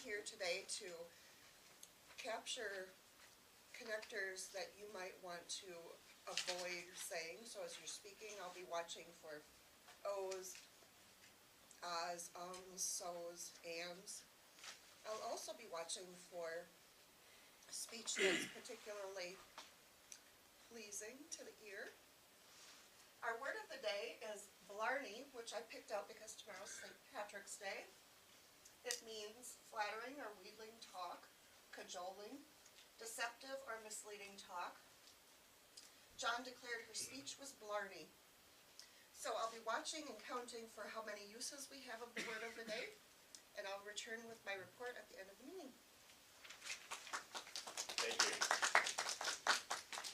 here today to capture connectors that you might want to avoid saying. So as you're speaking, I'll be watching for O's, ahs, ums, so's, ands. I'll also be watching for speech that's particularly pleasing to the ear. Our word of the day is blarney, which I picked out because tomorrow's St. Patrick's Day. It means flattering or wheedling talk, cajoling, deceptive or misleading talk. John declared her speech was blarney. So I'll be watching and counting for how many uses we have of the word of the day, and I'll return with my report at the end of the meeting. Thank you.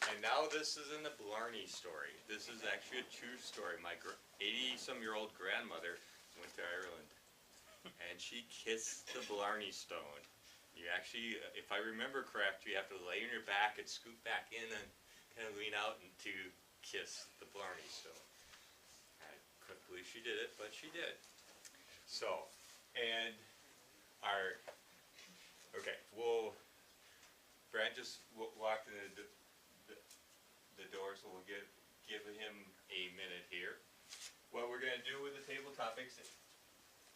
And now this isn't a blarney story. This is actually a true story. My 80-some-year-old grandmother went to Ireland, and she kissed the blarney stone. You actually, if I remember correct, you have to lay on your back and scoot back in and kind of lean out and to kiss the blarney stone. I couldn't believe she did it, but she did. So, and our, okay, Brad just walked in the door, so we'll give him a minute here. What we're going to do with the table topics,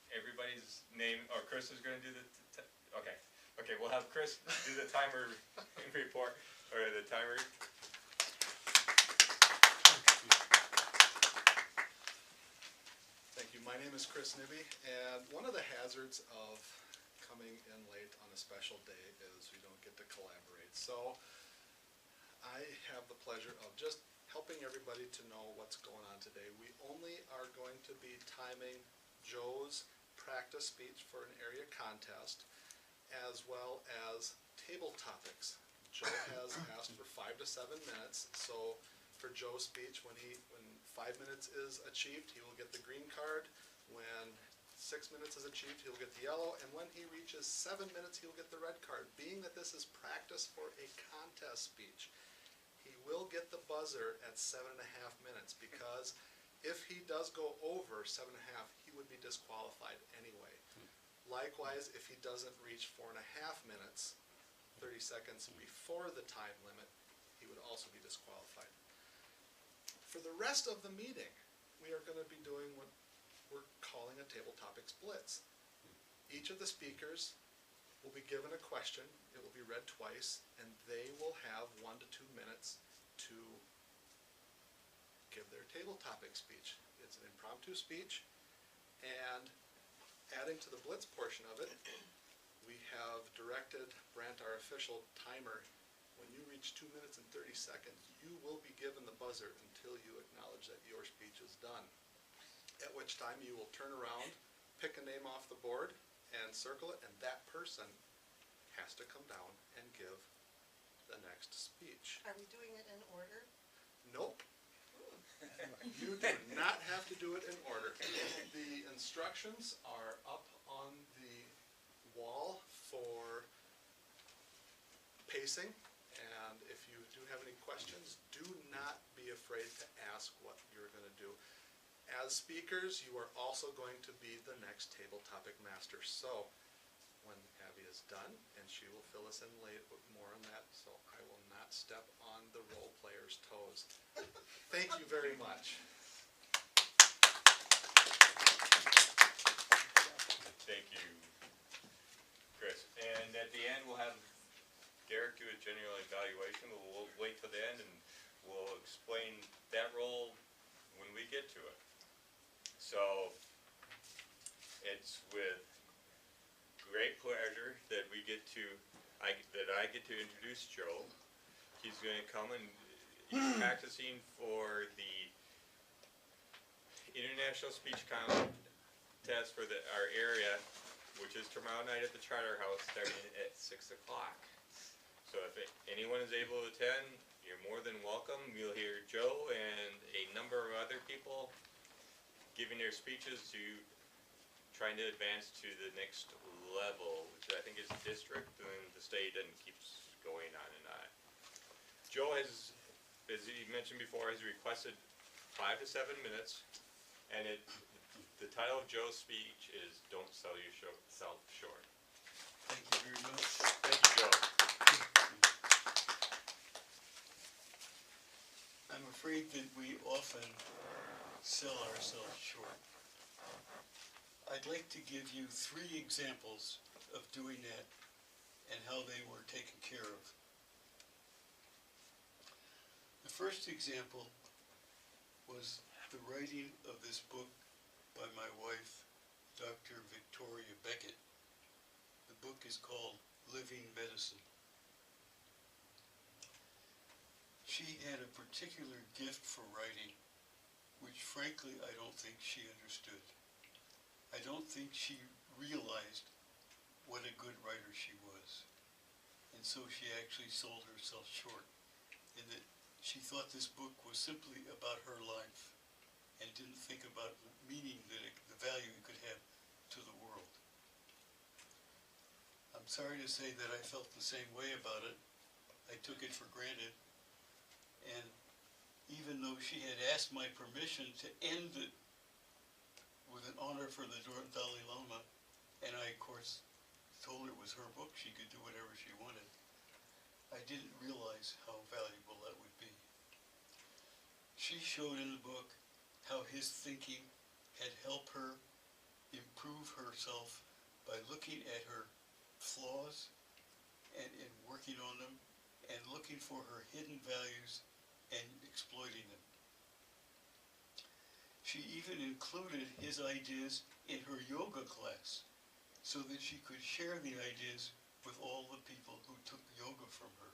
everybody's name, or Chris is going to do okay. Okay, we'll have Chris do the timer report, or the timer. Thank you. My name is Chris Nibby, and one of the hazards of coming in late on a special day is we don't get to collaborate. So I have the pleasure of just helping everybody to know what's going on today. We only are going to be timing Joe's practice speech for an area contest, as well as table topics. Joe has asked for 5 to 7 minutes, so for Joe's speech, when 5 minutes is achieved, he will get the green card. When 6 minutes is achieved, he'll get the yellow, and when he reaches 7 minutes, he'll get the red card. Being that this is practice for a contest speech, he will get the buzzer at 7.5 minutes, because if he does go over 7.5, he would be disqualified anyway. Likewise, if he doesn't reach 4.5 minutes, 30 seconds before the time limit, he would also be disqualified. For the rest of the meeting, we are going to be doing what we're calling a table topics blitz. Each of the speakers will be given a question. It will be read twice, and they will have 1 to 2 minutes to give their table topic speech. It's an impromptu speech, and adding to the blitz portion of it, we have directed Brant, our official timer, when you reach 2 minutes and 30 seconds, you will be given the buzzer until you acknowledge that your speech is done. At which time you will turn around, pick a name off the board, and circle it, and that person has to come down and give the next speech. Are we doing it in order? Nope. You do not have to do it in order. The instructions are up on the wall for pacing, and if you do have any questions, do not be afraid to ask what you're going to do. As speakers, you are also going to be the next table topic master. So when Abby is done, and she will fill us in more on that, so I will not step on the role player's toes. Thank you very much. Thank you, Chris. And at the end, we'll have Derek do a general evaluation. We'll wait till the end, and we'll explain that role when we get to it. So it's with great pleasure that I get to introduce Joe. He's going to come and he's practicing for the International Speech Contest for our area, which is tomorrow night at the Charter House, starting at 6 o'clock. So if anyone is able to attend, you're more than welcome. You'll hear Joe and a number of other people giving their speeches to trying to advance to the next level, which I think is district and the state, and keeps going on and on. Joe has, as he mentioned before, has requested 5 to 7 minutes, and the title of Joe's speech is "Don't Sell Yourself Short." Thank you very much. Thank you, Joe. I'm afraid that we often sell ourselves short. I'd like to give you 3 examples of doing that and how they were taken care of. The first example was the writing of this book by my wife, Dr. Victoria Beckett. The book is called Living Medicine. She had a particular gift for writing, which frankly I don't think she understood. I don't think she realized what a good writer she was. And so she actually sold herself short in that she thought this book was simply about her life and didn't think about the meaning that the value it could have to the world. I'm sorry to say that I felt the same way about it. I took it for granted. And even though she had asked my permission to end it with an honor for the Dalai Lama, and I, of course, told her it was her book, she could do whatever she wanted, I didn't realize how valuable that would be. She showed in the book how his thinking had helped her improve herself by looking at her flaws and working on them and looking for her hidden values and exploiting them. She even included his ideas in her yoga class so that she could share the ideas with all the people who took yoga from her.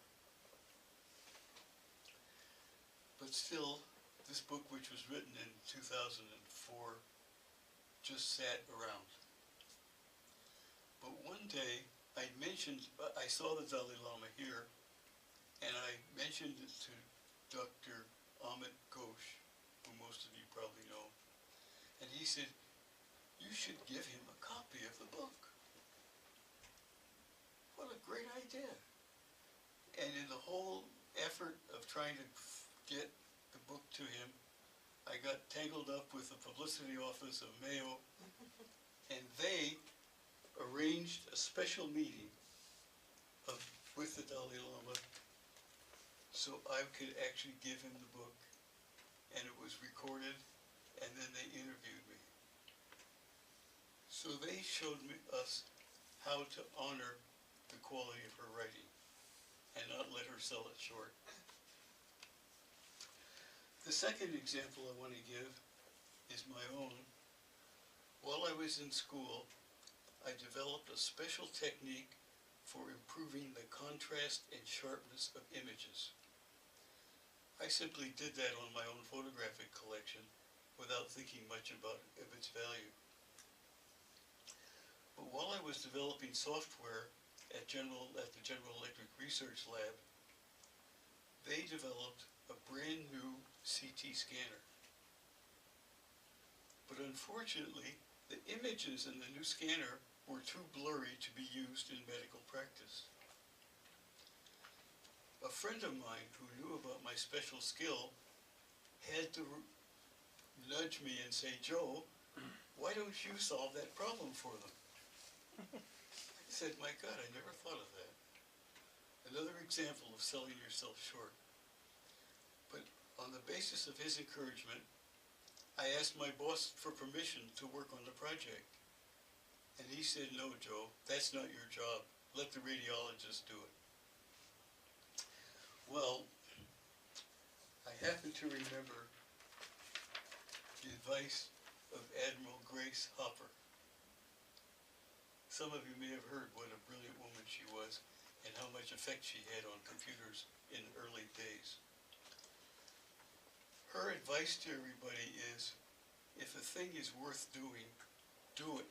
But still, this book, which was written in 2004, just sat around. But one day, I saw the Dalai Lama here, and I mentioned it to Dr. Amit Ghosh, who most of you probably know, and he said, "You should give him a copy of the book." What a great idea. And in the whole effort of trying to get the book to him, I got tangled up with the publicity office of Mayo, and they arranged a special meeting with the Dalai Lama so I could actually give him the book, and it was recorded, and then they interviewed me. So they showed us how to honor the quality of her writing and not let her sell it short. The second example I want to give is my own. While I was in school, I developed a special technique for improving the contrast and sharpness of images. I simply did that on my own photographic collection without thinking much about its value. But while I was developing software at the General Electric Research Lab, they developed a brand new CT scanner. But unfortunately, the images in the new scanner were too blurry to be used in medical practice. A friend of mine who knew about my special skill had to nudge me and say, "Joe, why don't you solve that problem for them?" I said, "My God, I never thought of that." Another example of selling yourself short. But on the basis of his encouragement, I asked my boss for permission to work on the project. And he said, "No, Joe, that's not your job. Let the radiologist do it." Well, I happen to remember the advice of Admiral Grace Hopper. Some of you may have heard what a brilliant woman she was and how much effect she had on computers in early days. Her advice to everybody is, if a thing is worth doing, do it.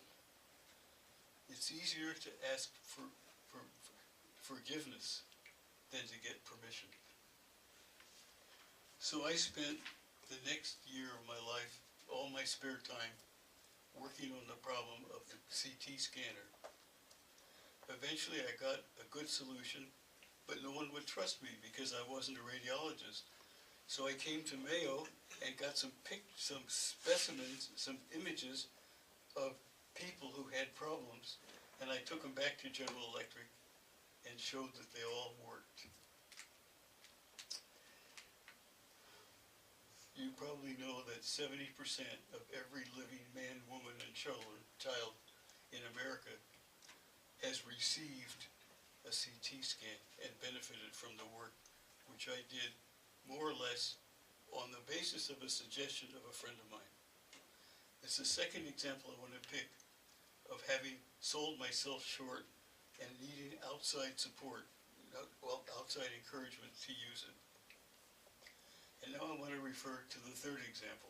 It's easier to ask for forgiveness than to get permission. So I spent the next year of my life, all my spare time, working on the problem of the CT scanner. Eventually I got a good solution, but no one would trust me because I wasn't a radiologist. So I came to Mayo and got some specimens, some images of people who had problems, and I took them back to General Electric and showed that they all worked. You probably know that 70% of every living man, woman, and child in America has received a CT scan and benefited from the work which I did more or less on the basis of a suggestion of a friend of mine. It's the second example I want to pick of having sold myself short and needing outside support, well, outside encouragement to use it. And now I want to refer to the third example.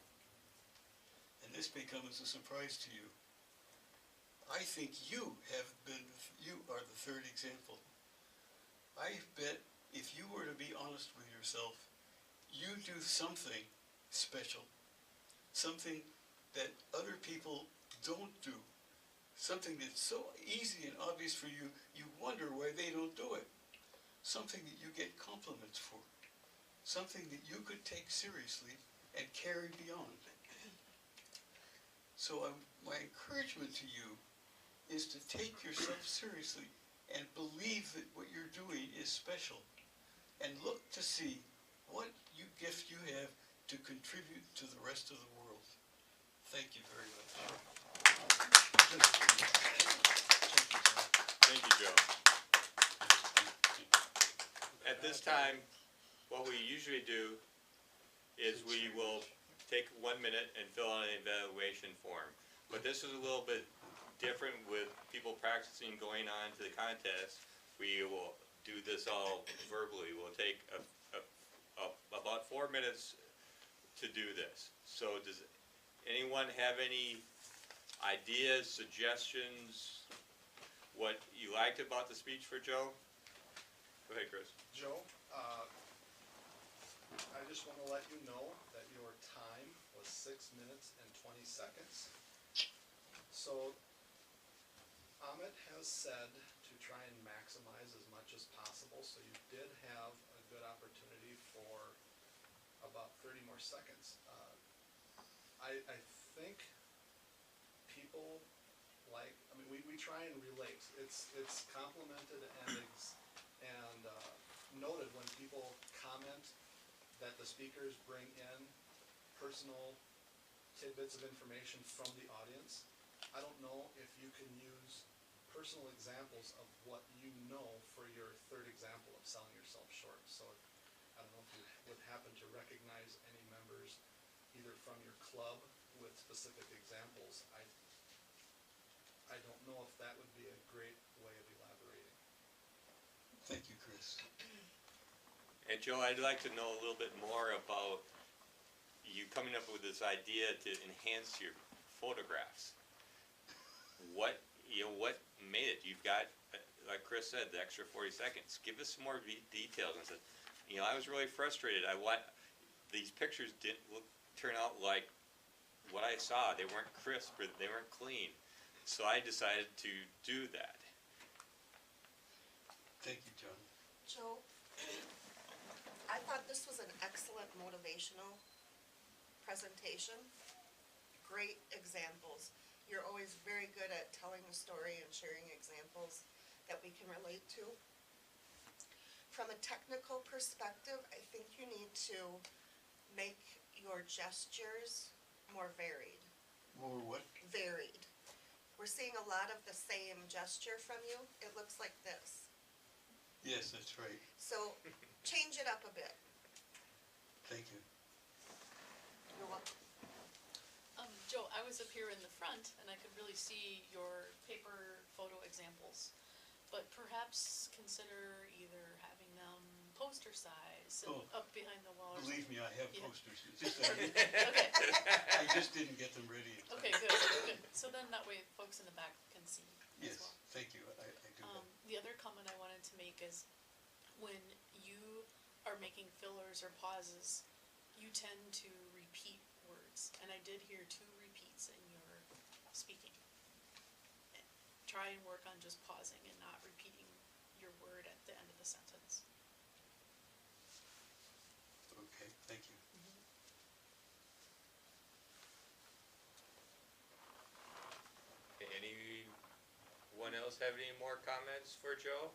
And this may come as a surprise to you. I think you are the third example. I bet if you were to be honest with yourself, you do something special, something that other people don't do, something that's so easy and obvious for you, you wonder why they don't do it, something that you get compliments for, something that you could take seriously and carry beyond. So my encouragement to you is to take yourself seriously and believe that what you're doing is special, and look to see what gift you have to contribute to the rest of the world. Thank you very much. Thank you, Joe. At this time, what we usually do is we will take 1 minute and fill out an evaluation form. But this is a little bit different with people practicing going on to the contest. We will do this all verbally. We'll take about 4 minutes to do this. So does anyone have any ideas, suggestions, what you liked about the speech for Joe? Go ahead, Chris. Joe, I just want to let you know that your time was 6 minutes and 20 seconds. So Amit has said to try and maximize as much as possible, so you did have a good opportunity for about 30 more seconds. I think people like, I mean, we try and relate. It's complimented and noted when people comment that the speakers bring in personal tidbits of information from the audience. I don't know if you can use personal examples of what you know for your third example of selling yourself short. So I don't know if you would happen to recognize any members either from your club with specific examples. I don't know if that would be a great way of elaborating. Thank you, Chris. And Joe, I'd like to know a little bit more about you coming up with this idea to enhance your photographs. What made it? You've got, like Chris said, the extra 40 seconds. Give us some more details. And said, I was really frustrated. These pictures didn't turn out like what I saw. They weren't crisp or they weren't clean. So I decided to do that. Thank you, John. Joe, I thought this was an excellent motivational presentation. Great examples. You're always very good at telling a story and sharing examples that we can relate to. From a technical perspective, I think you need to make your gestures more varied. More what? Varied. We're seeing a lot of the same gesture from you. It looks like this. Yes, that's right. So change it up a bit. Thank you. You're welcome. Joe, I was up here in the front and I could really see your paper photo examples, but perhaps consider either having them poster size and up behind the wall. Believe me, I have Yeah. posters. It's just that Okay, I just didn't get them ready in time. okay, good. So then that way folks in the back can see Yes, as well. thank you. I do that. The other comment I wanted to make is when you are making fillers or pauses, you tend to repeat words, and I did hear 2 repeats in your speaking. Try and work on just pausing and not repeating your word at the end of the sentence. Okay, thank you. Anyone else have any more comments for Joe?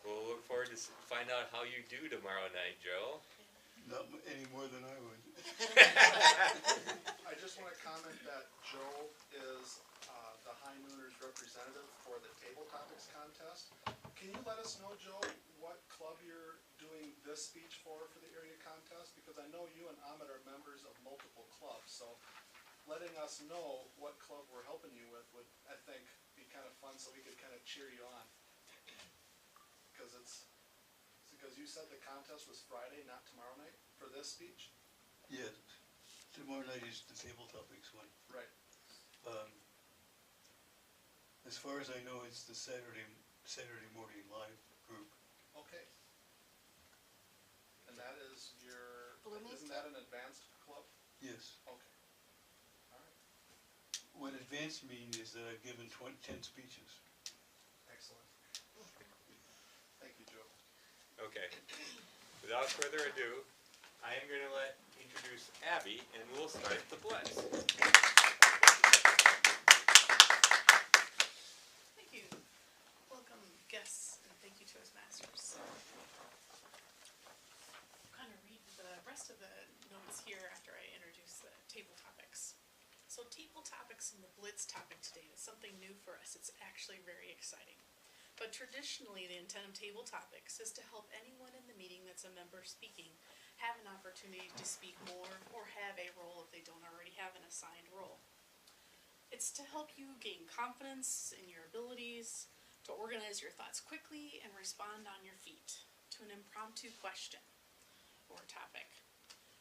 We'll look forward to find out how you do tomorrow night, Joe. Not any more than I would. I just wanna comment that Joe is, the High Nooners representative for the Table Topics contest. Can you let us know, Joe, what club you're doing this speech for the area contest? Because I know you and Ahmed are members of multiple clubs, so letting us know what club we're helping you with would, I think, be kind of fun, so we could kind of cheer you on. Because you said the contest was Friday, not tomorrow night, for this speech? Yeah, tomorrow night is the Table Topics one. Right. As far as I know, it's the Saturday morning live group. Okay. And that is your, Bloomington? isn't that an advanced club? Yes. Okay. All right. What advanced means is that I've given 10 speeches. Excellent. Thank you, Joe. Okay. Without further ado, I am gonna introduce Abby, and we'll start the blitz. Thank you. Welcome guests, and thank you Toastmasters. I'll kind of read the rest of the notes here after I introduce the table topics. So table topics and the blitz topic today is something new for us. It's actually very exciting. But traditionally, the intent of table topics is to help anyone in the meeting that's a member speaking have an opportunity to speak more or have a role if they don't already have an assigned role. It's to help you gain confidence in your abilities, to organize your thoughts quickly and respond on your feet to an impromptu question or topic.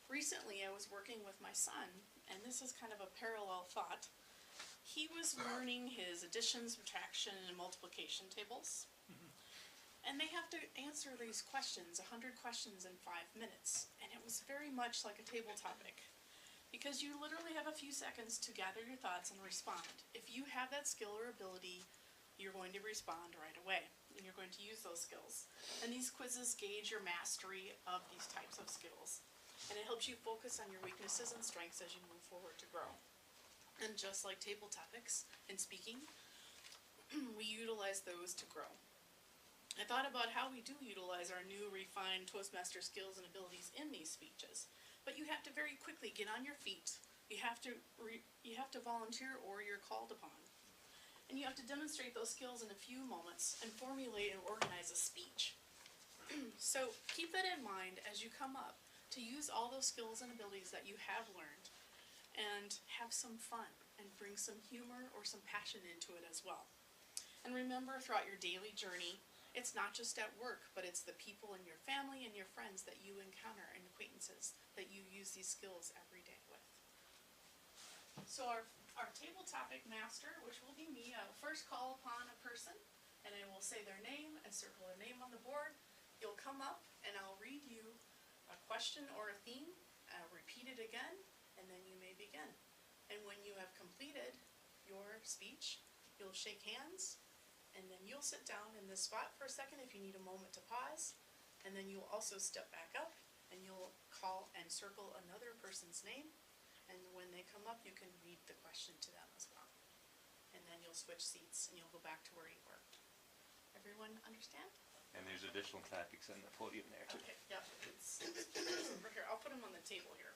Recently, I was working with my son, and this is kind of a parallel thought. He was learning his addition, subtraction, and multiplication tables. And they have to answer these questions, 100 questions in 5 minutes. And it was very much like a table topic. Because you literally have a few seconds to gather your thoughts and respond. If you have that skill or ability, you're going to respond right away. And you're going to use those skills. And these quizzes gauge your mastery of these types of skills. And it helps you focus on your weaknesses and strengths as you move forward to grow. And just like table topics in speaking, we utilize those to grow. I thought about how we do utilize our new refined Toastmaster skills and abilities in these speeches. But you have to very quickly get on your feet. You have to volunteer or you're called upon. And you have to demonstrate those skills in a few moments and formulate and organize a speech. So keep that in mind as you come up to use all those skills and abilities that you have learned and have some fun and bring some humor or some passion into it as well. And remember, throughout your daily journey, it's not just at work, but it's the people in your family and your friends that you encounter and acquaintances that you use these skills every day with. So our table topic master, which will be me, I will first call upon a person and I will say their name and circle their name on the board. You'll come up and I'll read you a question or a theme, I'll repeat it again, and then you may begin. And when you have completed your speech, you'll shake hands, and then you'll sit down in this spot for a second if you need a moment to pause, and then you'll also step back up, and you'll call and circle another person's name, and when they come up, you can read the question to them as well. And then you'll switch seats, and you'll go back to where you were. Everyone understand? And there's additional topics on the podium there too. Okay, yep, it's over here, I'll put them on the table here.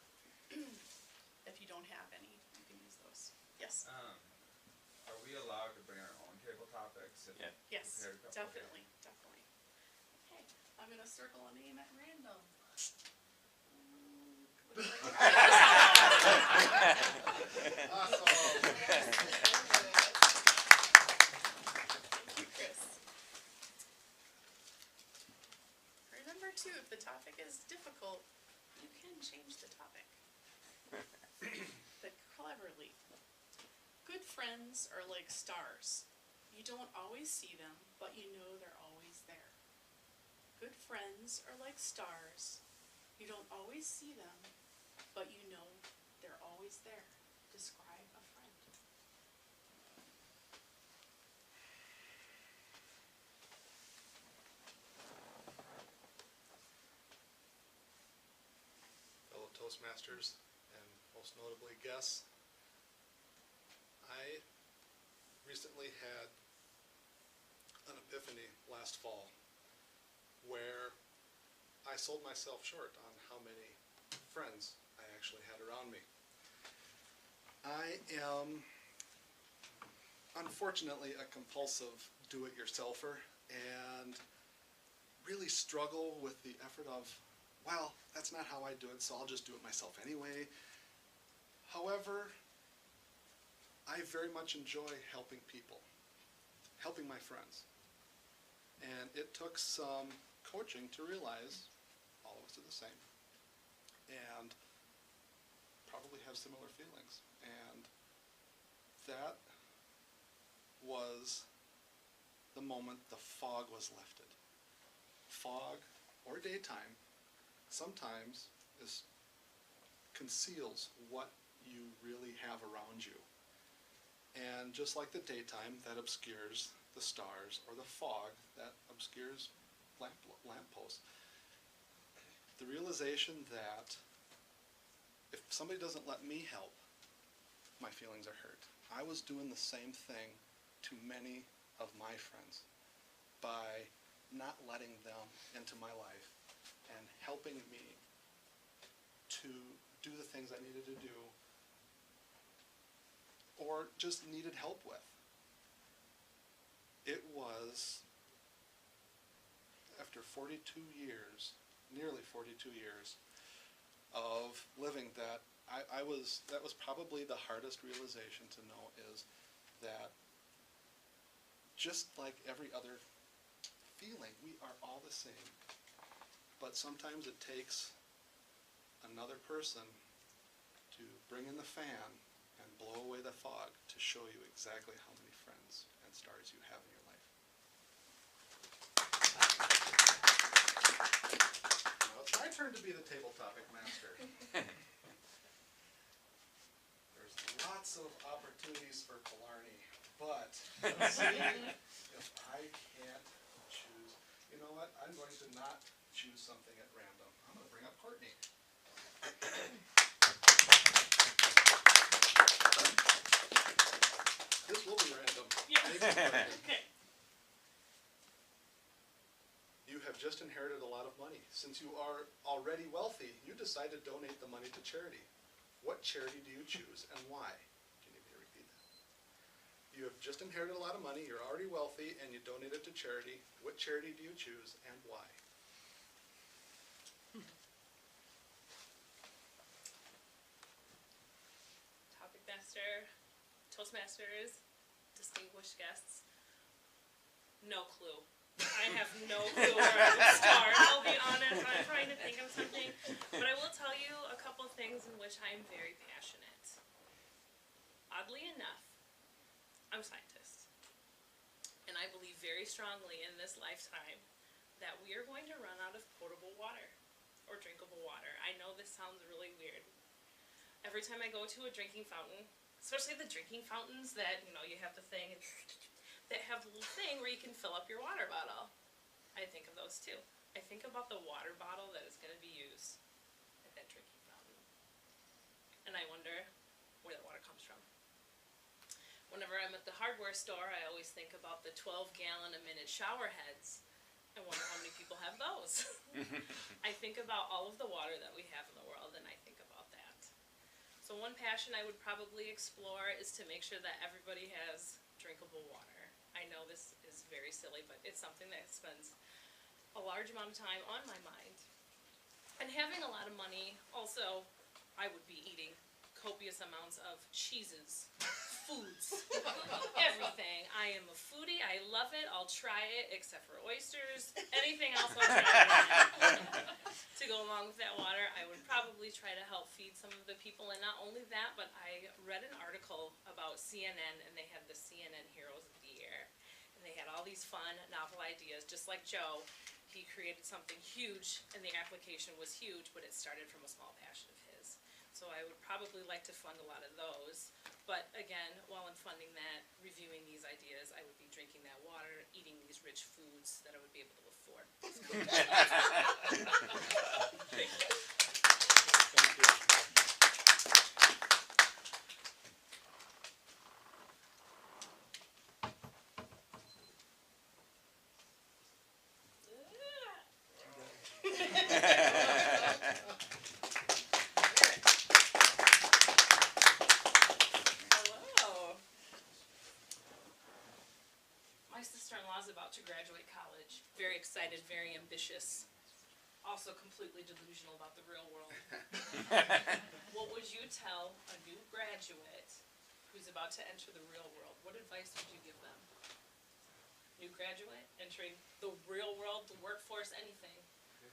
If you don't have any, you can use those. Yes? Are we allowed to bring our own table topics? If Yeah. Yes, prepared couple? definitely, definitely. Okay, I'm gonna circle a name at random. Awesome. Thank you, Chris. Remember too, if the topic is difficult, you can change the topic. But cleverly. Good friends are like stars. You don't always see them, but you know they're always there. Good friends are like stars. You don't always see them, but you know they're always there. Describe a friend. Fellow Toastmasters and most notably guests, I recently had an epiphany last fall where I sold myself short on how many friends I actually had around me. I am unfortunately a compulsive do-it-yourselfer and really struggle with the effort of, well, that's not how I do it, so I'll just do it myself anyway. However, I very much enjoy helping people, helping my friends. And it took some coaching to realize all of us are the same and probably have similar feelings. And that was the moment the fog was lifted. Fog or daytime sometimes conceals what you really have around you. And just like the daytime that obscures the stars, or the fog that obscures lampposts, the realization that if somebody doesn't let me help, my feelings are hurt. I was doing the same thing to many of my friends by not letting them into my life and helping me to do the things I needed to do or just needed help with. It was after 42 years, nearly 42 years of living that that was probably the hardest realization to know, is that just like every other feeling, we are all the same. But sometimes it takes another person to bring in the fan and blow away the fog to show you exactly how many friends and stars you have in your life. Now it's my turn to be the table topic master. There's lots of opportunities for Killarney, but let's see if I can't choose. You know what? I'm going to not choose something at random. I'm going to bring up Courtney. This will be random. Yeah. Okay. You have just inherited a lot of money. Since you are already wealthy, you decide to donate the money to charity. What charity do you choose and why? Do you need me to repeat that? You have just inherited a lot of money, you're already wealthy, and you donate it to charity. What charity do you choose and why? Topic master, Toastmasters, distinguished guests. No clue. I have no clue where I would start. I'll be honest, I'm trying to think of something. But I will tell you a couple of things in which I am very passionate. Oddly enough, I'm a scientist. And I believe very strongly in this lifetime that we are going to run out of potable water or drinkable water. I know this sounds really weird. Every time I go to a drinking fountain, especially the drinking fountains that, you have the thing that have the little thing where you can fill up your water bottle. I think of those too. I think about the water bottle that is going to be used at that drinking fountain. And I wonder where that water comes from. Whenever I'm at the hardware store, I always think about the 12-gallon a minute shower heads. I wonder how many people have those. I think about all of the water that we have in the world, and I think about that. So one passion I would probably explore is to make sure that everybody has drinkable water. I know this is very silly, but it's something that spends a large amount of time on my mind. And having a lot of money, also, I would be eating copious amounts of cheeses, foods, everything. I am a foodie. I love it. I'll try it, except for oysters. Anything else I'll try it. To go along with that water, I would probably try to help feed some of the people. And not only that, but I read an article about CNN, and they had the CNN Heroes of the Year. And they had all these fun, novel ideas, just like Joe. He created something huge, and the application was huge, but it started from a small passion of his. So I would probably like to fund a lot of those. But again, while I'm funding that, reviewing these ideas, I would be drinking that water, eating these rich foods that I would be able to afford. Thank you. Thank you. open-minded, very ambitious, also completely delusional about the real world. What would you tell a new graduate who's about to enter the real world? What advice would you give them? New graduate entering the real world, the workforce, anything.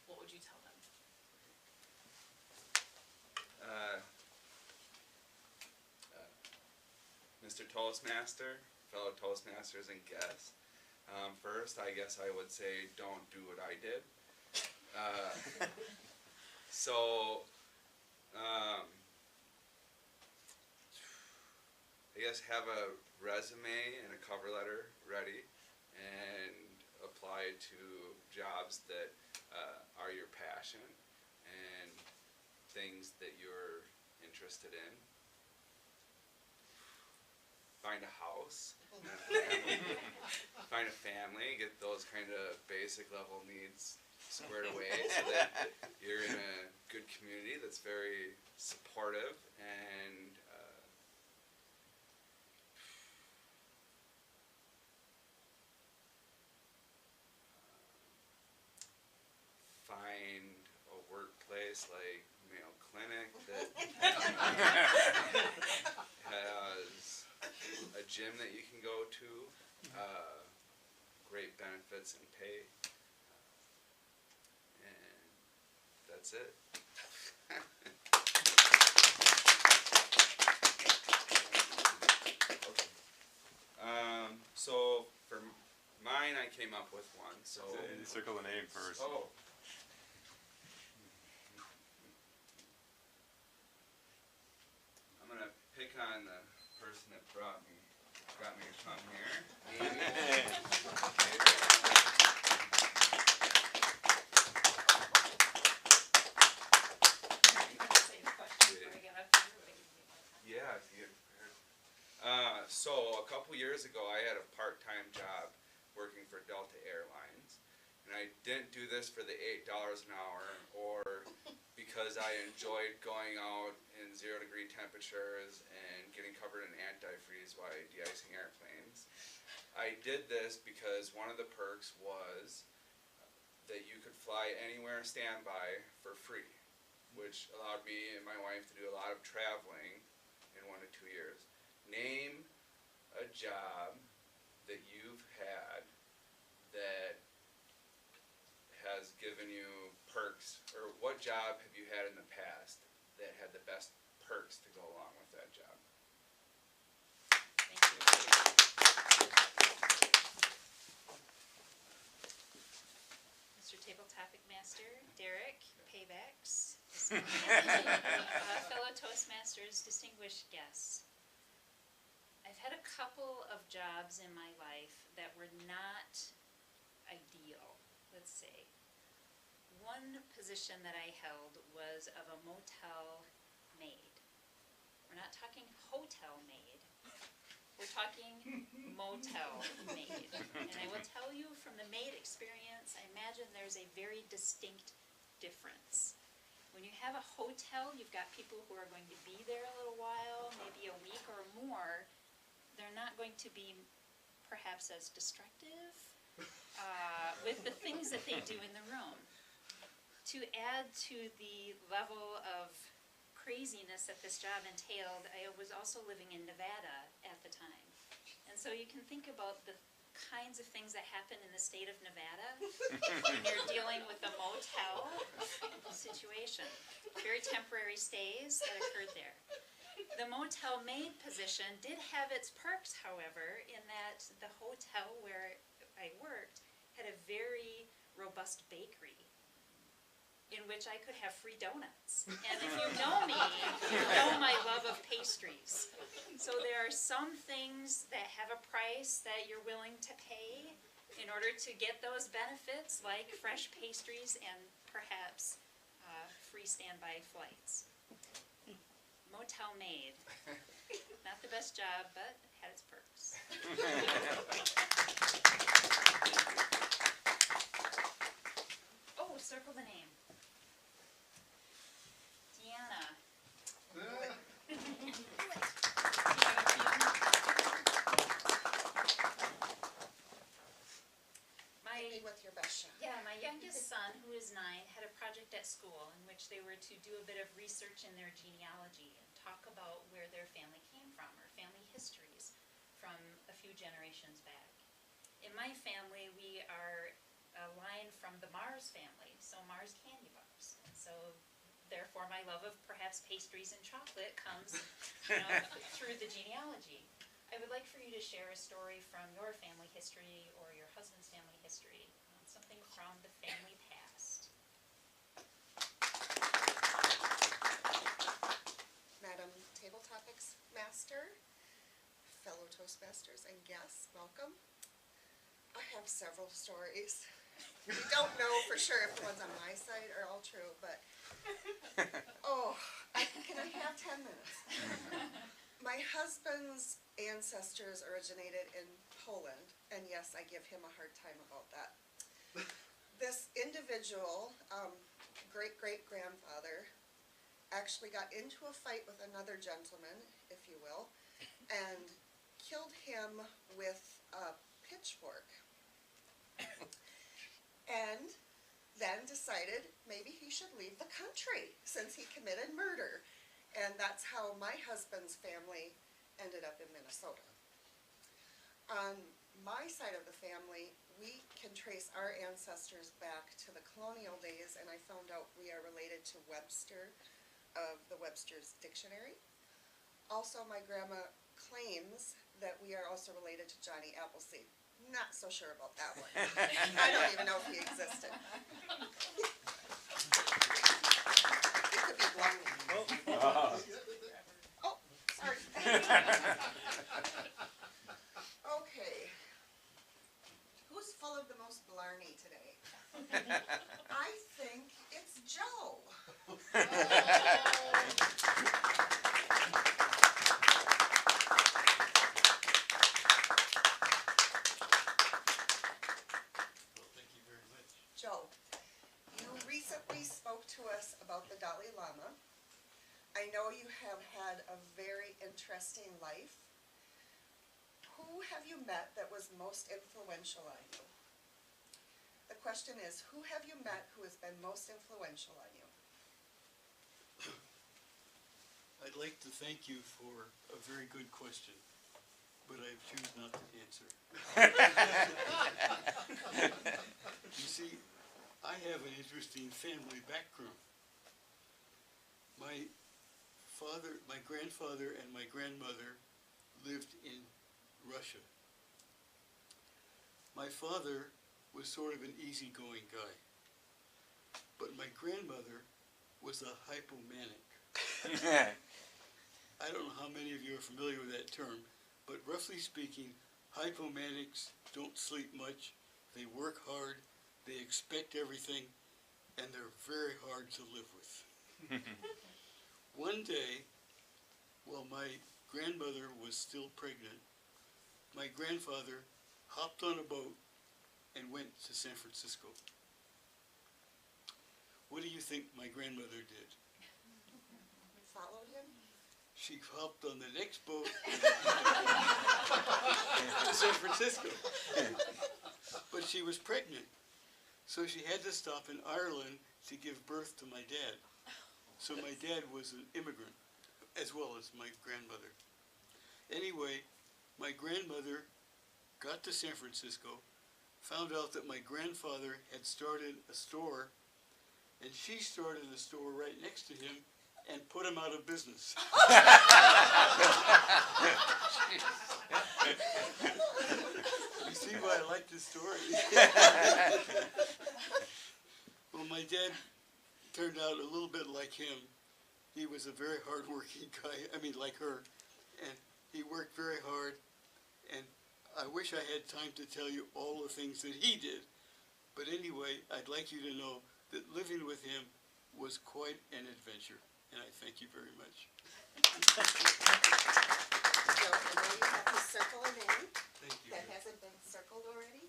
What would you tell them? Mr. Toastmaster, fellow Toastmasters and guests. First, I guess I would say don't do what I did. So, I guess have a resume and a cover letter ready and apply to jobs that are your passion and things that you're interested in. Find a house, find a family, get those kind of basic level needs squared away so that you're in a good community that's very supportive and find a workplace like Mayo Clinic that has a gym that you can go to, great benefits and pay, and that's it. So for mine, I came up with one. So Circle the name first. oh. I'm gonna pick on the person that got me to come here. Yeah, if you get prepared. So a couple years ago, I had a part-time job working for Delta Airlines, and I didn't do this for the $8 an hour or because I enjoyed going out in 0-degree temperatures and getting covered in antifreeze while de-icing airplanes. I did this because one of the perks was that you could fly anywhere standby for free, which allowed me and my wife to do a lot of traveling in 1 to 2 years. Name a job that you've had that has given you perks, or what job have you had in the past that had the best perks to go along with that job? Thank you. Mr. Table Topic Master, Derek, Paybacks, fellow Toastmasters, distinguished guests. I've had a couple of jobs in my life that were not ideal, let's say. One position that I held was of a motel maid. We're not talking hotel maid. We're talking motel maid. And I will tell you from the maid experience, I imagine there's a very distinct difference. When you have a hotel, you've got people who are going to be there a little while, maybe a week or more. They're not going to be perhaps as destructive with the things that they do in the room. To add to the level of craziness that this job entailed, I was also living in Nevada at the time. And so you can think about the kinds of things that happen in the state of Nevada when you're dealing with a motel situation. Very temporary stays that occurred there. The motel maid position did have its perks, however, in that the hotel where I worked had a very robust bakery in which I could have free donuts. And if you know me, you know my love of pastries. So there are some things that have a price that you're willing to pay in order to get those benefits, like fresh pastries and perhaps free standby flights. Motel maid. Not the best job, but had its perks. Oh, circle the name. Deanna. Hit me with your best shot. Yeah, my youngest son, who is 9, had a project at school in which they were to do a bit of research in their genealogy and talk about where their family came from, or family histories from a few generations back. In my family, we are a line from the Mars family, so Mars candy bars. And so therefore my love of perhaps pastries and chocolate comes through the genealogy. I would like for you to share a story from your family history or your husband's family history, something from the family past. Madam Table Topics Master, fellow Toastmasters and guests, welcome. I have several stories. We don't know for sure if the ones on my side are all true, but can I have 10 minutes? My husband's ancestors originated in Poland, and yes, I give him a hard time about that. This individual, great-great-grandfather, actually got into a fight with another gentleman, if you will, and killed him with a pitchfork. And then decided maybe he should leave the country since he committed murder. And that's how my husband's family ended up in Minnesota. On my side of the family, we can trace our ancestors back to the colonial days, and I found out we are related to Webster of the Webster's Dictionary. Also, my grandma claims that we are also related to Johnny Appleseed. Not so sure about that one. I don't even know if he existed. It could be Blarney. Oh, sorry. Okay. Who's full of the most Blarney today? I think it's Joe. Joe, you recently spoke to us about the Dalai Lama. I know you have had a very interesting life. Who have you met that was most influential on you? The question is, who have you met who has been most influential on you? I'd like to thank you for a very good question, but I choose not to answer. You see, I have an interesting family background. My grandfather and my grandmother lived in Russia. My father was sort of an easygoing guy, but my grandmother was a hypomanic. I don't know how many of you are familiar with that term, but roughly speaking, hypomanics don't sleep much, they work hard, they expect everything, and they're very hard to live with. One day, while my grandmother was still pregnant, my grandfather hopped on a boat and went to San Francisco. What do you think my grandmother did? Followed him? She hopped on the next boat to San Francisco. But she was pregnant, so she had to stop in Ireland to give birth to my dad. So my dad was an immigrant, as well as my grandmother. Anyway, my grandmother got to San Francisco, found out that my grandfather had started a store, and she started a store right next to him and put him out of business. You see why I like this story? Well, my dad turned out a little bit like him. He was a very hard-working guy, like her, and he worked very hard, and I wish I had time to tell you all the things that he did, but anyway, I'd like you to know that living with him was quite an adventure, and I thank you very much. Joe, I know you have to circle a name Thank you. that hasn't been circled already.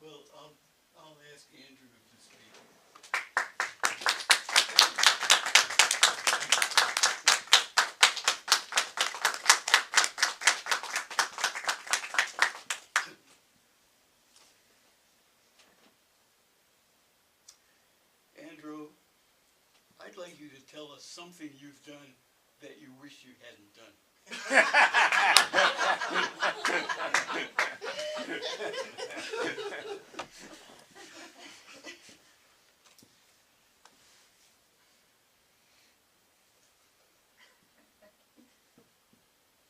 Well, I'll ask Andrew to speak. like you to tell us something you've done that you wish you hadn't done.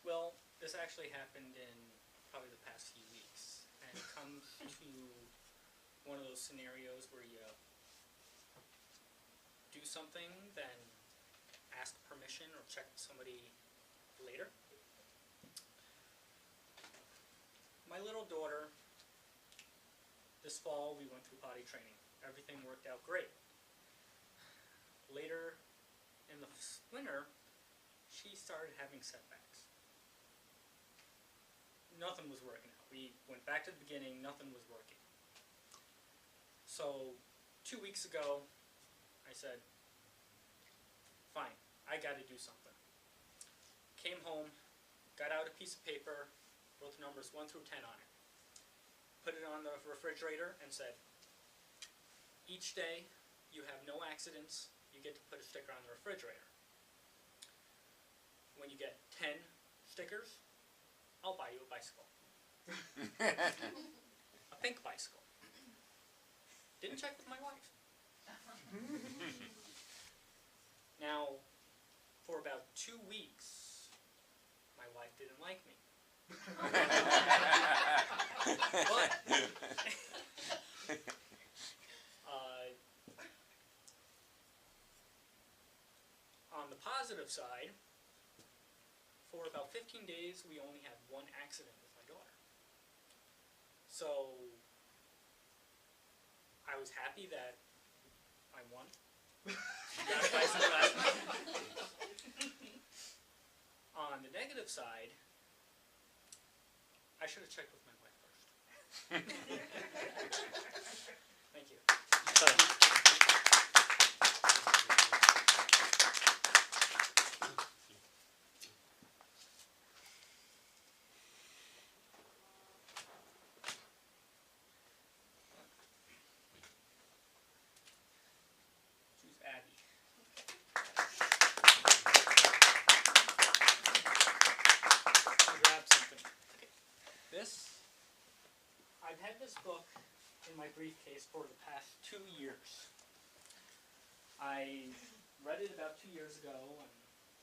Well, this actually happened in probably the past few weeks, and it comes to one of those scenarios where you do something, then ask permission or check with somebody later. My little daughter, this fall we went through potty training. Everything worked out great. Later in the winter, she started having setbacks. Nothing was working out. We went back to the beginning, nothing was working. So 2 weeks ago, I said, fine, I gotta do something. Came home, got out a piece of paper, wrote the numbers 1 through 10 on it. Put it on the refrigerator and said, each day you have no accidents, you get to put a sticker on the refrigerator. When you get 10 stickers, I'll buy you a bicycle. A pink bicycle. Didn't check with my wife. Now, for about 2 weeks, my wife didn't like me. But, on the positive side, for about 15 days, we only had 1 accident with my daughter. So, I was happy that I won. Got a bicycle last night. On the negative side, I should have checked with my wife first. Thank you. Choose Abby. Grab something. I've had this book in my briefcase for the past 2 years. I read it about 2 years ago and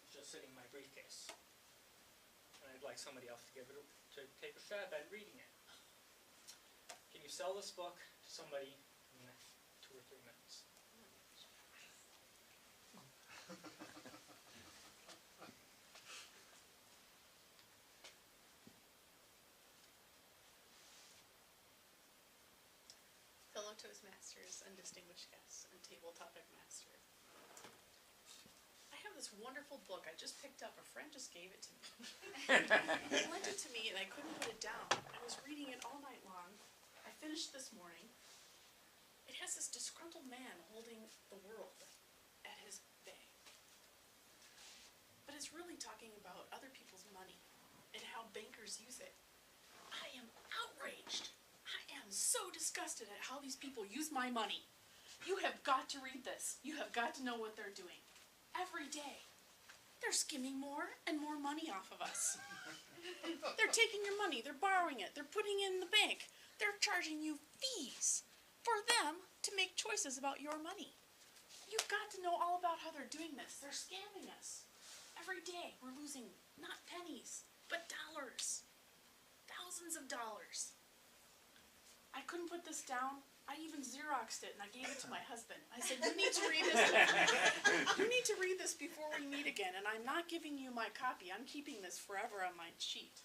it's just sitting in my briefcase. And I'd like somebody else to take a stab at reading it. Can you sell this book to somebody in the next 2 or 3 minutes? Fellow Toastmasters and distinguished guests and table topic master. I have this wonderful book I just picked up. A friend just gave it to me. He lent it to me and I couldn't put it down. I was reading it all night long. I finished this morning. It has this disgruntled man holding the world at his bay. But it's really talking about other people's money and how bankers use it. I am outraged. I am so disgusted at how these people use my money. You have got to read this. You have got to know what they're doing. Every day. They're skimming more and more money off of us. They're taking your money. They're borrowing it. They're putting it in the bank. They're charging you fees for them to make choices about your money. You've got to know all about how they're doing this. They're scamming us. Every day we're losing not pennies, but dollars. Thousands of dollars. I couldn't put this down. I even Xeroxed it and I gave it to my husband. I said, you need to read this. You need to read this before we meet again, and I'm not giving you my copy. I'm keeping this forever on my sheet.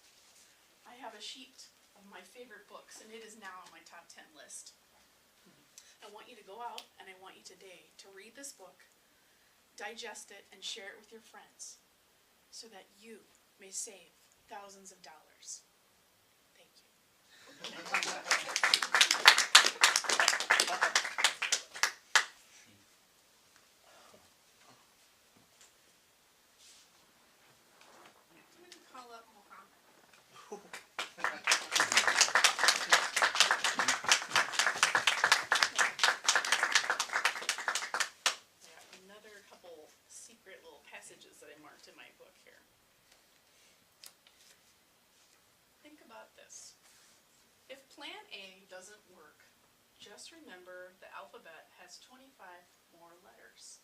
I have a sheet of my favorite books, and it is now on my top 10 list. I want you to go out, and I want you today to read this book, digest it, and share it with your friends, so that you may save thousands of dollars. Thank you. I'm going to call up Mohammed. I got another couple just remember the alphabet has 25 more letters.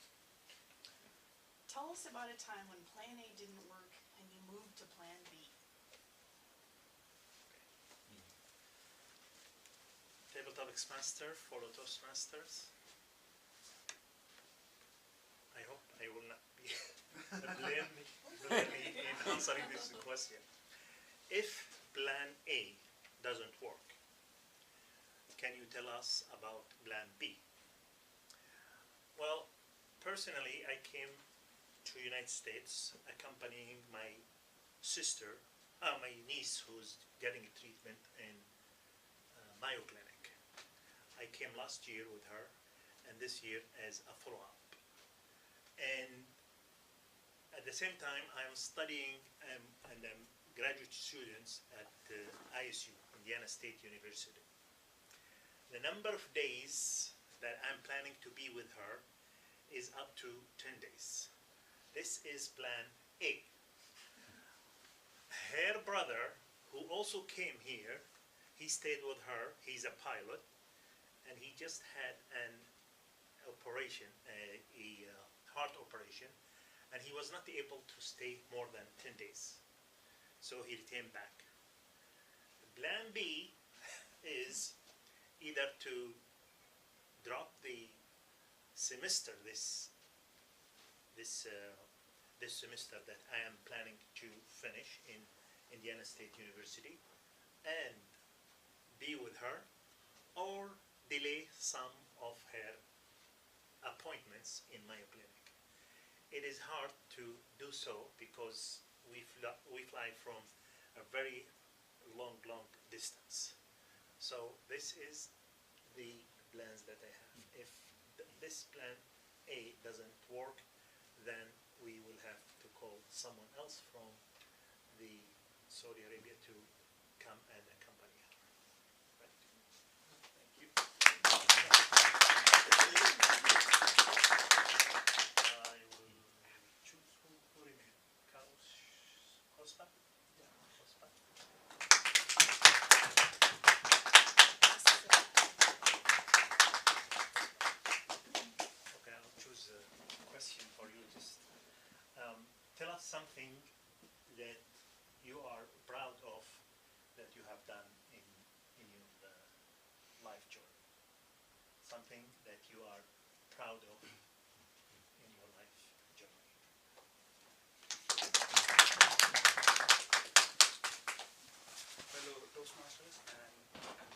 Tell us about a time when Plan A didn't work and you moved to Plan B. Tabletop Master for the Toastmasters. I hope I will not be blame me in answering this question. If Plan A doesn't work, can you tell us about Plan B? Well, personally, I came to United States accompanying my niece who's getting treatment in Mayo Clinic. I came last year with her and this year as a follow-up. And at the same time, I'm studying and I'm graduate students at ISU, Indiana State University. The number of days that I'm planning to be with her is up to 10 days. This is Plan A. Her brother, who also came here, he stayed with her. He's a pilot, and he just had an operation, a heart operation, and he was not able to stay more than 10 days. So he returned back. Plan B is either to drop the semester this semester that I am planning to finish in Indiana State University and be with her, or delay some of her appointments in Mayo Clinic. It is hard to do so because we fly from a very long distance. So this is the plans that I have. If this Plan A doesn't work, then we will have to call someone else from the Saudi Arabia to come and accompany her. Right. Thank you. I will choose who remains. Carlos Costa? Yeah, Costa. Okay, I'll choose a question for you. Just tell us something that you are proud of that you have done in your life journey. Something that you are proud of in your life journey. Hello, Toastmasters and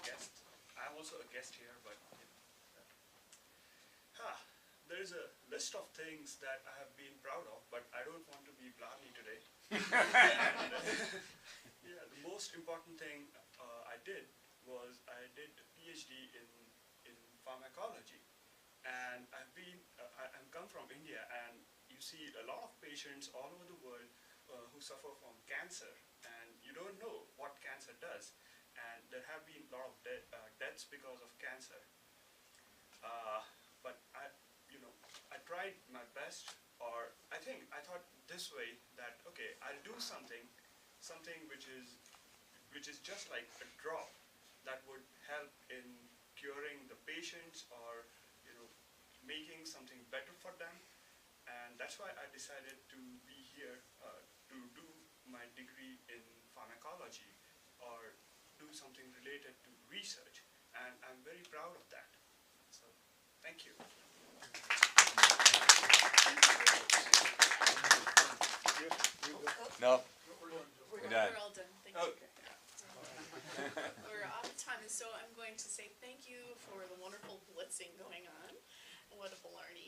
guests. I'm also a guest here, but there is a list of things that I have been proud of, but I don't want to be blarney today. Yeah, the most important thing I did was I did a PhD in pharmacology, and I'm come from India, and you see a lot of patients all over the world who suffer from cancer, and you don't know what cancer does, and there have been a lot of deaths because of cancer. But I tried my best, or I thought this way that okay, I'll do something which is just like a drop that would help in curing the patients, or making something better for them, and that's why I decided to be here to do my degree in pharmacology or do something related to research, and I'm very proud of that. So, thank you. No, we're done. We're all done. Thank you. We're out of time, and so I'm going to say thank you for the wonderful blitzing going on. What a blarney.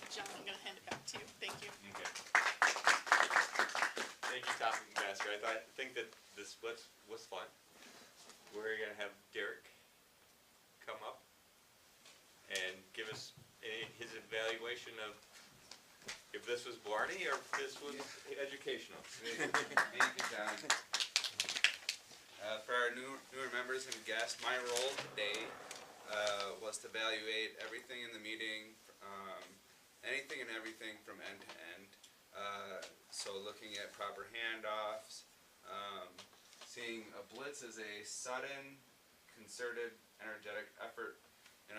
John, I'm going to hand it back to you. Thank you. Okay. Thank you, Topic Master. I think that this was fun. We're going to have Derek come up and give us his evaluation of if this was blarney or if this was educational. Thank you, John. For our newer members and guests, my role today was to evaluate everything in the meeting, anything and everything from end to end. So looking at proper handoffs, seeing a blitz as a sudden concerted, energetic effort in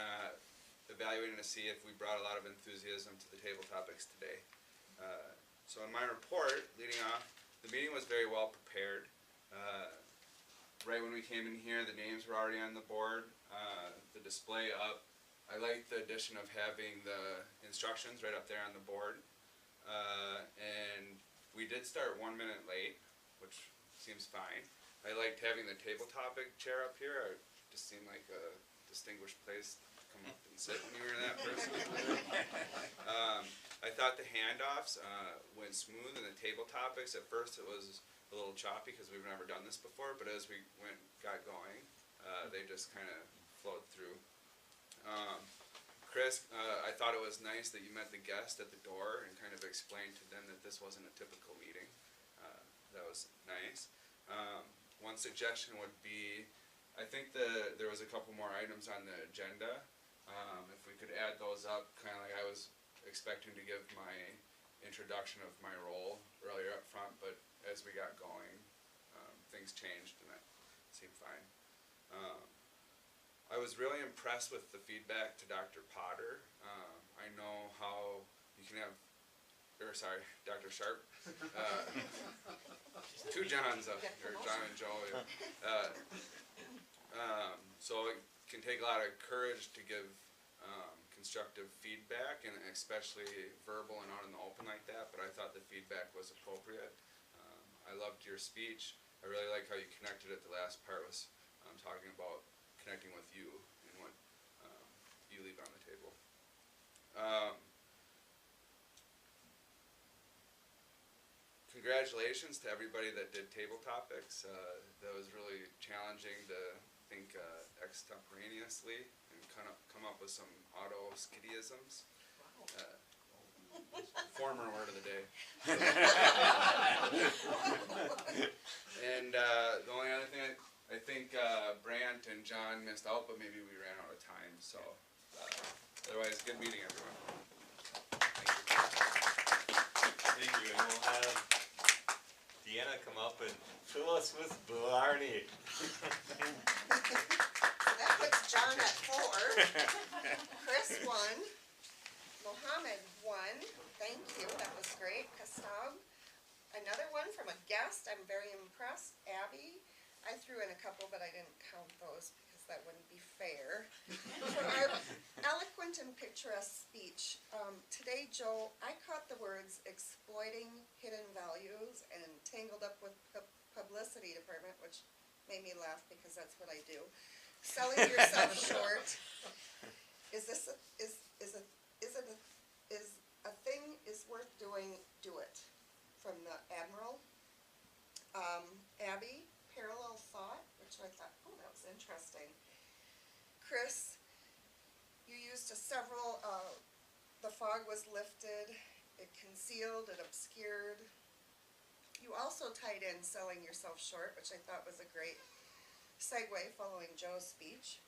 evaluating to see if we brought a lot of enthusiasm to the table topics today. So in my report, leading off, the meeting was very well prepared. Right when we came in here, the names were already on the board, the display up. I like the addition of having the instructions right up there on the board. And we did start 1 minute late, which seems fine. I liked having the table topic chair up here. It just seemed like a distinguished place to come up and sit when you were in that person. I thought the handoffs went smooth, and the table topics, at first it was a little choppy because we've never done this before, but as we got going, they just kind of flowed through. Chris, I thought it was nice that you met the guest at the door and kind of explained to them that this wasn't a typical meeting. That was nice. One suggestion would be, I think there was a couple more items on the agenda. If we could add those up, kind of like I was expecting to give my introduction of my role earlier up front, but as we got going, things changed and that seemed fine. I was really impressed with the feedback to Dr. Potter. I know how you can have, Dr. Sharp. Two Johns up here, John and Joe. So it can take a lot of courage to give constructive feedback, and especially verbal and out in the open like that, but I thought the feedback was appropriate. I loved your speech. I really like how you connected it. The last part was talking about connecting with you and what you leave on the table. Congratulations to everybody that did table topics. That was really challenging to think extemporaneously and come up with some auto-skiddyisms. Former word of the day. And the only other thing, I think Brant and John missed out, but maybe we ran out of time. So otherwise, good meeting, everyone. Thank you, and we'll have Deanna come up and fill us with Blarney. That puts John at 4. Chris won. Mohammed won. Thank you, that was great. Kastab. Another one from a guest, I'm very impressed. Abby. I threw in a couple, but I didn't count those because that wouldn't be fair. For our eloquent and picturesque speech, today, Joe, I caught the words exploiting hidden values and tangled up with publicity department, which made me laugh because that's what I do. Selling yourself short. Is a thing is worth doing? Do it. From the Admiral. Abby. Parallel thought, which I thought, oh, that was interesting. Chris, you used several, the fog was lifted, it concealed, it obscured. You also tied in selling yourself short, which I thought was a great segue following Joe's speech.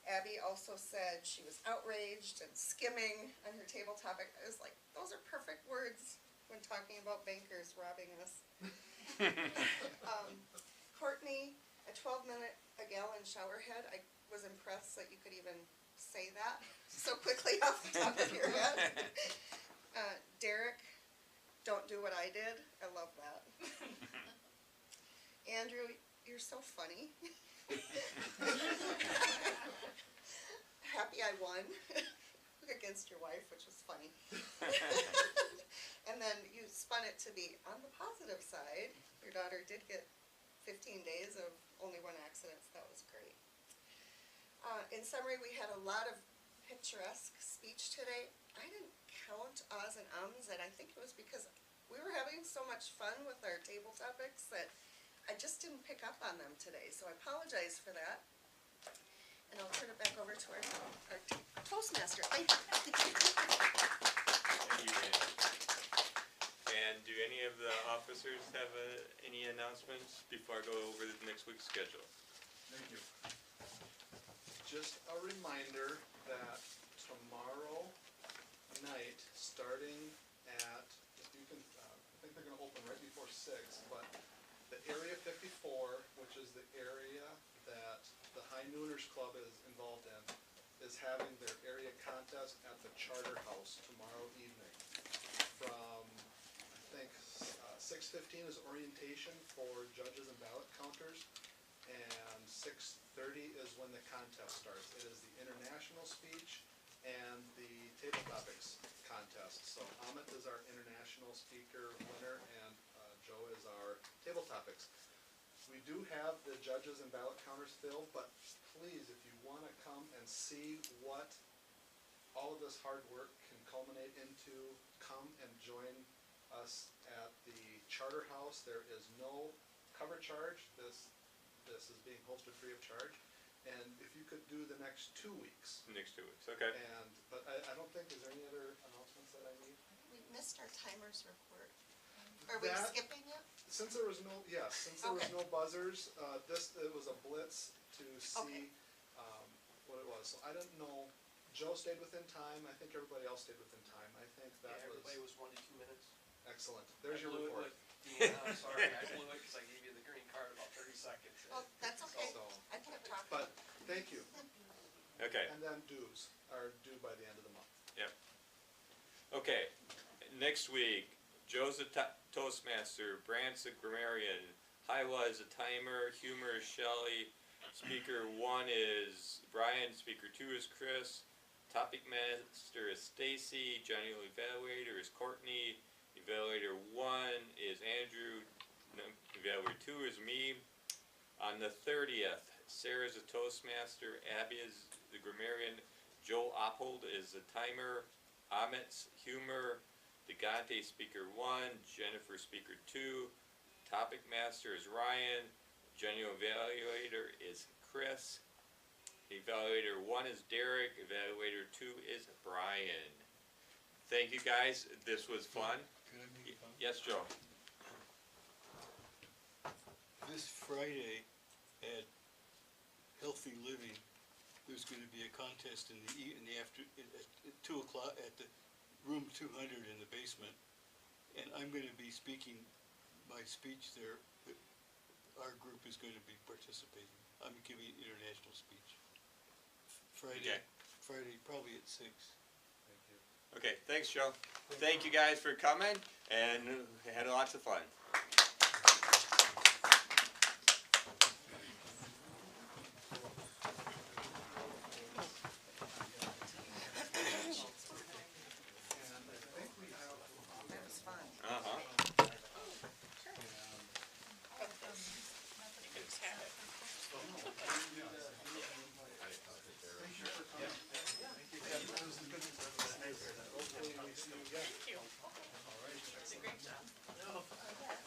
Abby also said she was outraged and skimming on her table topic. I was like, those are perfect words when talking about bankers robbing us. Courtney, a 12-minute a gallon shower head. I was impressed that you could even say that so quickly off the top of your head. Derek, don't do what I did. I love that. Andrew, you're so funny. Happy I won against your wife, which was funny. And then you spun it to be on the positive side. Your daughter did get 15 days of only 1 accident, so that was great. In summary, we had a lot of picturesque speech today. I didn't count ahs and ums, and I think it was because we were having so much fun with our table topics that I just didn't pick up on them today, so I apologize for that. And I'll turn it back over to our Toastmaster. Thank you. Thank you, Ann. And do any of the officers have any announcements before I go over next week's schedule? Thank you. Just a reminder that tomorrow night, starting at, you can, I think they're gonna open right before 6, but the Area 54, which is the area that Nooners Club is involved in, is having their area contest at the Charter House tomorrow evening. From, I think, 6:15 is orientation for judges and ballot counters, and 6:30 is when the contest starts. It is the international speech and the table topics contest. So Amit is our international speaker winner, and Joe is our table topics. We do have the judges and ballot counters filled, but please, if you want to come and see what all of this hard work can culminate into, come and join us at the Charter House. There is no cover charge. This is being hosted free of charge. And if you could do the next 2 weeks. Next 2 weeks, okay. But I don't think, is there any other announcements that I need? We missed our timers report. Are we That- skipping it? Since there was no, yes, since there was Okay. no buzzers, it was a blitz to Okay. see, what it was. So I didn't know, Joe stayed within time, I think everybody else stayed within time, I think that was Everybody was 1 to 2 minutes. excellent. There's your I blew it report. with Deanna, I'm sorry, I blew it because I gave you the green card about 30 seconds. Well, that's okay. So, I kept talking. but, thank you. Okay, And then dues are due by the end of the month. yep. Okay, next week, Joe's a Toastmaster, Brant's a grammarian, Hiwa is a timer, Humor is Shelley, Speaker 1 is Brian, Speaker 2 is Chris, Topic Master is Stacy, General Evaluator is Courtney, Evaluator 1 is Andrew, Evaluator 2 is me. On the 30th, Sarah's a Toastmaster, Abby is the grammarian, Joe Oppold is the timer, Amit's humor, Degante Speaker 1, Jennifer Speaker 2, Topic Master is Ryan, General Evaluator is Chris, Evaluator 1 is Derek, Evaluator 2 is Brian. Thank you guys, this was fun. Could I make a comment? Yes, Joe? This Friday at Healthy Living, there's gonna be a contest in at 2 o'clock at the room 200 in the basement. And I'm gonna be speaking my speech there, but our group is gonna be participating. I'm giving an international speech. Okay. Friday, probably at 6. Thank you. Okay, thanks, Joe. Thank you guys for coming, and we had lots of fun. That was fun. Uh-huh.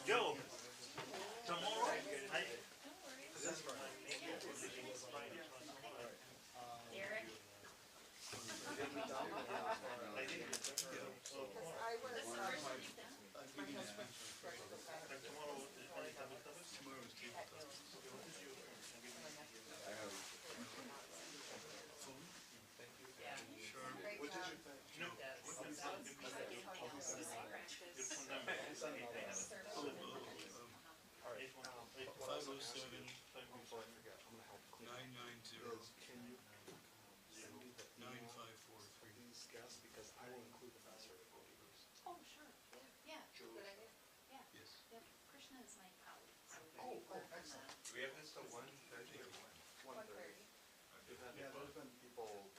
Joe, tomorrow, Derek? Because I was, my husband ready to go back. Great What did job. you think? Can you send me the 9543. these guests, because I will include the master of voters. Oh, sure, yeah, Good idea. yeah, Yes. yep, Krishna is my colleague, so. Oh, we work on excellent. that. Do we have this till 1:30 or what? 1:30. Yeah, there's been people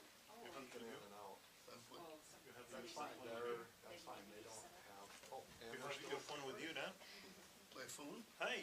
peeking in and out. That's fine, that's fine, they don't have, oh, and we're still phone with you now? My phone? Hi.